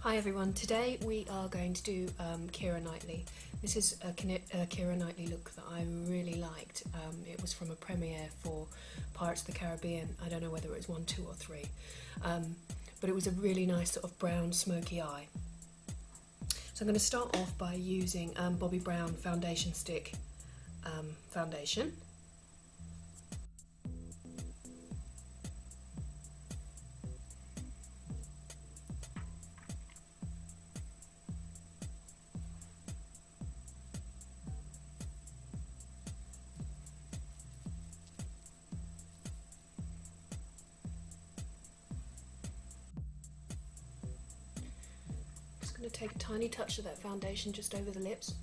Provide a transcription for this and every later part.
Hi everyone, today we are going to do Keira Knightley. This is a Keira Knightley look that I really liked. It was from a premiere for Pirates of the Caribbean. I don't know whether it was 1, 2 or 3, but it was a really nice sort of brown smoky eye. So I'm going to start off by using Bobbi Brown foundation stick foundation. Going to take a tiny touch of that foundation just over the lips,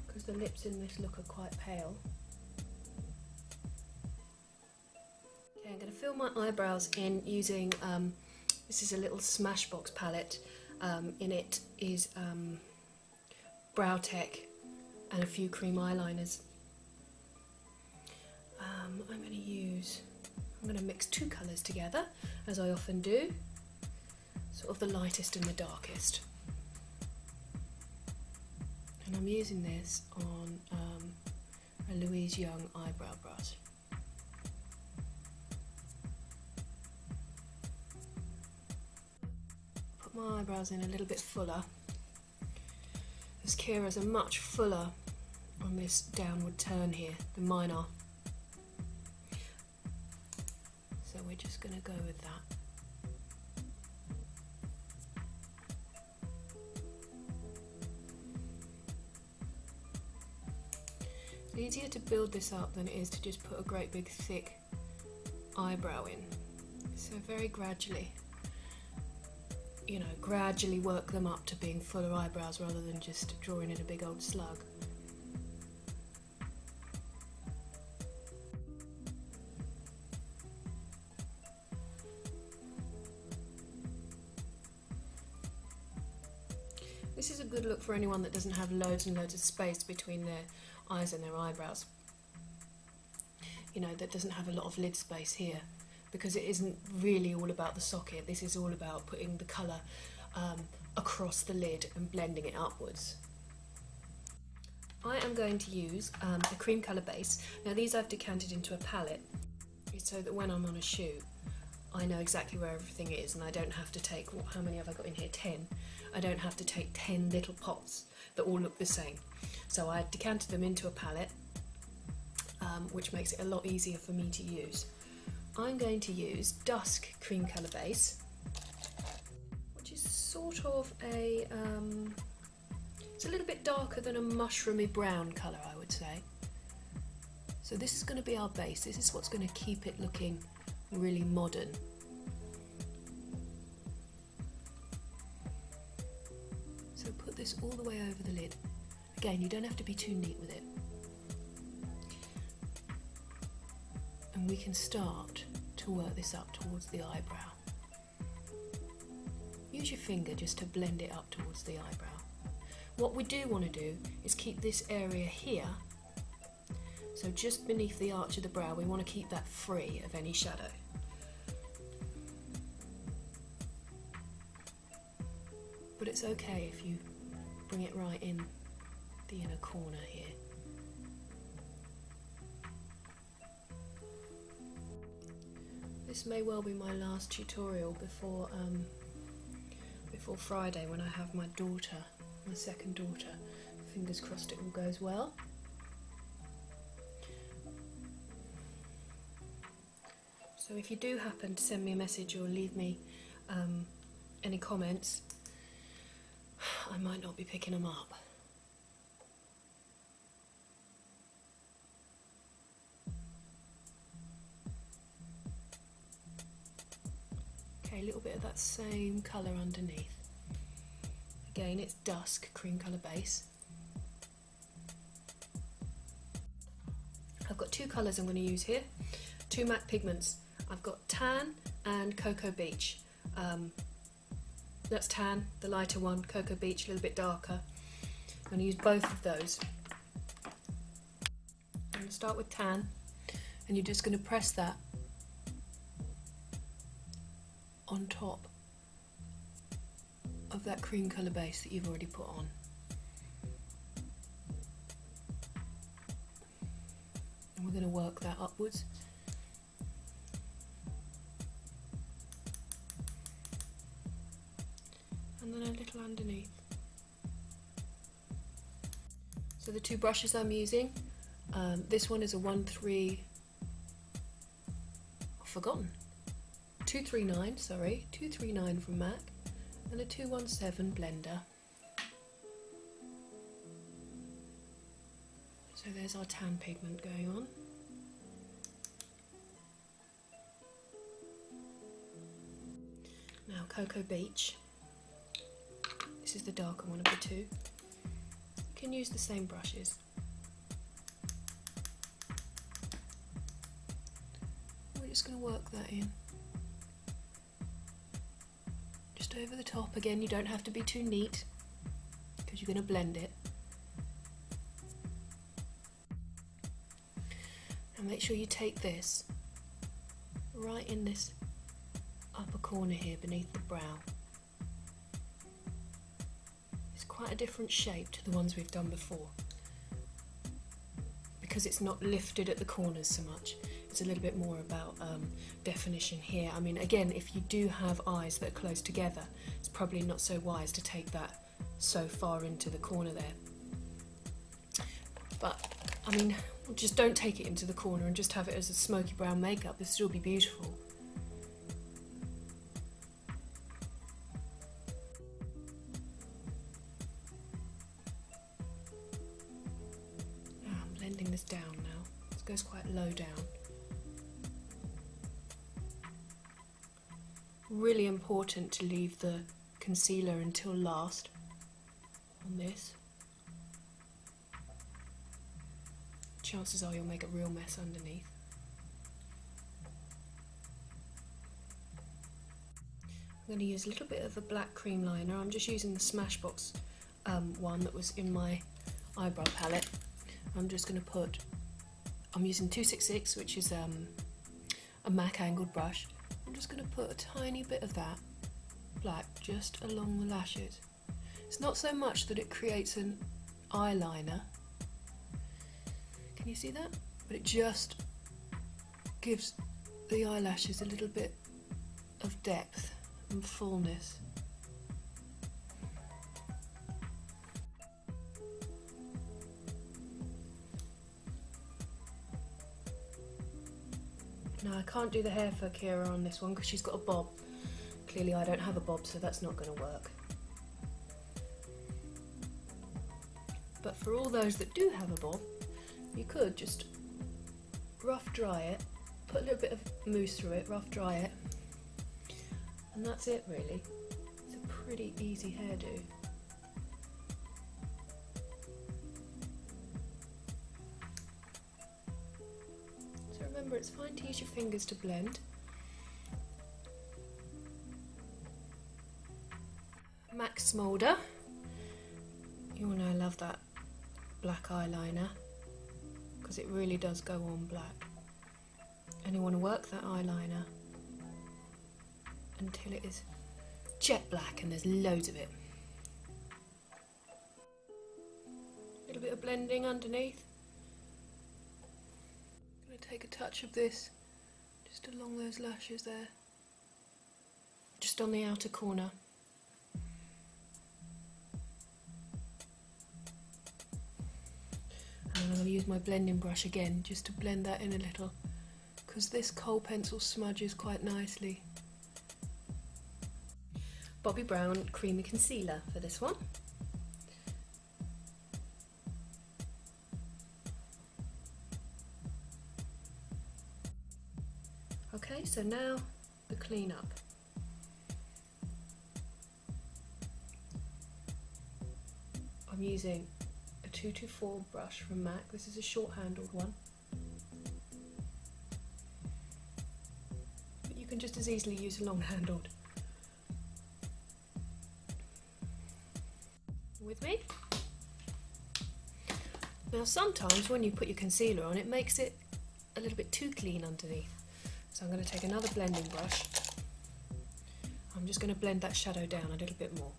because the lips in this look are quite pale. Okay, I'm going to fill my eyebrows in using, this is a little Smashbox palette. In it is Brow Tech and a few cream eyeliners. I'm going to mix two colours together, as I often do. Sort of the lightest and the darkest. And I'm using this on a Louise Young eyebrow brush. Put my eyebrows in a little bit fuller, as Keira's are much fuller on this downward turn here than mine are. So we're just going to go with that. It's easier to build this up than it is to just put a great big thick eyebrow in. So very gradually, gradually work them up to being fuller eyebrows rather than just drawing in a big old slug. This is a good look for anyone that doesn't have loads and loads of space between their eyes and their eyebrows. That doesn't have a lot of lid space here, because it isn't really all about the socket. This is all about putting the colour across the lid and blending it upwards. I am going to use a cream colour base. Now these I've decanted into a palette so that when I'm on a shoot I know exactly where everything is, and I don't have to take, how many have I got in here? 10. I don't have to take 10 little pots that all look the same. So I decanted them into a palette, which makes it a lot easier for me to use. I'm going to use Dusk cream colour base, which is sort of a, it's a little bit darker than a mushroomy brown colour, I would say. So this is going to be our base. This is what's going to keep it looking really modern. So put this all the way over the lid. Again, you don't have to be too neat with it. And we can start to work this up towards the eyebrow. Use your finger just to blend it up towards the eyebrow. What we do want to do is keep this area here, so just beneath the arch of the brow, we want to keep that free of any shadow. But it's okay if you bring it right in the inner corner here. This may well be my last tutorial before Friday, when I have my daughter, my second daughter. Fingers crossed it all goes well. So if you do happen to send me a message or leave me any comments, I might not be picking them up. Okay, a little bit of that same colour underneath. Again, it's Dusk cream colour base. I've got two colours I'm going to use here, two MAC pigments. I've got Tan and Cocoa Beach. That's Tan, the lighter one, Cocoa Beach, a little bit darker. I'm going to use both of those. I'm going to start with Tan, and you're just going to press that on top of that cream colour base that you've already put on. And we're going to work that upwards. And then a little underneath. So the two brushes I'm using, this one is a 239 from MAC, and a 217 blender. So there's our tan pigment going on. Now Cocoa Beach. This is the darker one of the two. You can use the same brushes. We're just going to work that in. Just over the top. Again, you don't have to be too neat because you're going to blend it. And make sure you take this right in this upper corner here beneath the brow. It's quite a different shape to the ones we've done before because it's not lifted at the corners so much. It's a little bit more about definition here. I mean, again, if you do have eyes that are close together, it's probably not so wise to take that so far into the corner there. But, I mean, just don't take it into the corner and just have it as a smoky brown makeup. It'll still be beautiful. Now I'm blending this down now. This goes quite low down. Really important to leave the concealer until last on this. Chances are you'll make a real mess underneath. I'm going to use a little bit of a black cream liner. I'm just using the Smashbox one that was in my eyebrow palette. I'm just going to put, I'm using 266, which is a MAC angled brush. I'm just going to put a tiny bit of that black just along the lashes. It's not so much that it creates an eyeliner. Can you see that? But it just gives the eyelashes a little bit of depth and fullness. Now I can't do the hair for Keira on this one because she's got a bob. Clearly I don't have a bob, so that's not going to work. But for all those that do have a bob, you could just rough dry it, put a little bit of mousse through it, rough dry it, and that's it really. It's a pretty easy hairdo. So remember, it's fine to use your fingers to blend. MAC Smolder. You all know I love that black eyeliner, because it really does go on black. And you want to work that eyeliner until it is jet black and there's loads of it. A little bit of blending underneath. I'm going to take a touch of this just along those lashes there, just on the outer corner. And I'm going to use my blending brush again just to blend that in a little, because this kohl pencil smudges quite nicely. Bobbi Brown Creamy Concealer for this one. Okay, so now the clean up. I'm using a 224 brush from MAC. This is a short-handled one. But you can just as easily use a long-handled. With me? Now sometimes when you put your concealer on, it makes it a little bit too clean underneath. So I'm going to take another blending brush. I'm just going to blend that shadow down a little bit more.